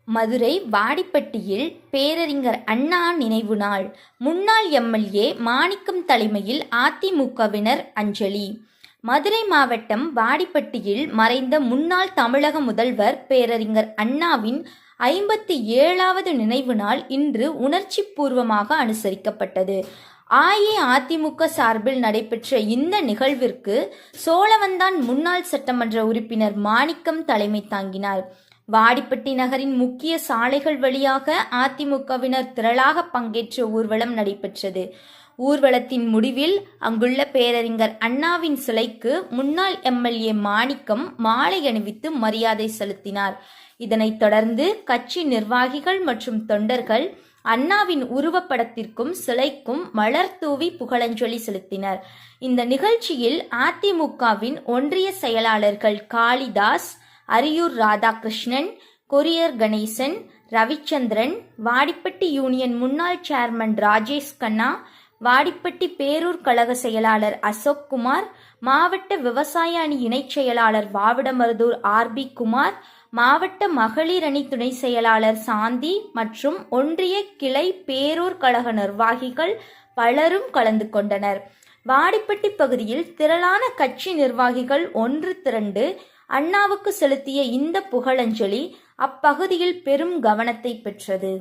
மதுரை வாடிப்பட்டியில் பேரறிஞர் அண்ணா நினைவு நாள். முன்னாள் எம்எல்ஏ மாணிக்கம் தலைமையில் அதிமுகவினர் அஞ்சலி. மதுரை மாவட்டம் வாடிப்பட்டியில் மறைந்த முன்னாள் தமிழக முதல்வர் பேரறிஞர் அண்ணாவின் 57வது நினைவு நாள் இன்று உணர்ச்சி பூர்வமாக அனுசரிக்கப்பட்டது. அஇஅதிமுக சார்பில் நடைபெற்ற இந்த நிகழ்விற்கு சோழவந்தான் முன்னாள் சட்டமன்ற உறுப்பினர் மாணிக்கம் தலைமை தாங்கினார். வாடிப்பட்டி நகரின் முக்கிய சாலைகள் வழியாக அதிமுகவினர் திரளாக பங்கேற்ற ஊர்வலம் நடைபெற்றது. ஊர்வலத்தின் முடிவில் அங்குள்ள பேரறிஞர் அண்ணாவின் சிலைக்கு முன்னாள் எம்எல்ஏ மாணிக்கம் மாலை அணிவித்து மரியாதை செலுத்தினார். இதனைத் தொடர்ந்து கட்சி நிர்வாகிகள் மற்றும் தொண்டர்கள் அண்ணாவின் உருவப்படத்திற்கும் சிலைக்கும் மலர் தூவி புகழஞ்சலி செலுத்தினர். இந்த நிகழ்ச்சியில் அதிமுகவின் ஒன்றிய செயலாளர்கள் காளிதாஸ், அரியூர் ராதாகிருஷ்ணன், கொரியர் கணேசன், ரவிச்சந்திரன், வாடிப்பட்டி யூனியன் முன்னாள் சேர்மன் ராஜேஷ் கண்ணா, வாடிப்பட்டி பேரூர் கழக செயலாளர் அசோக்குமார், மாவட்ட விவசாய அணி இணைச் செயலாளர் வாவிடமருதூர் ஆர்பி குமார், மாவட்ட மகளிர் அணி துணை செயலாளர் சாந்தி மற்றும் ஒன்றிய கிளை பேரூர் கழக நிர்வாகிகள் பலரும் கலந்து கொண்டனர். வாடிப்பட்டி பகுதியில் திரளான கட்சி நிர்வாகிகள் ஒன்று திரண்டு அண்ணாவுக்கு செலுத்திய இந்த புகழஞ்சலி அப்பகுதியில் பெரும் கவனத்தை பெற்றது.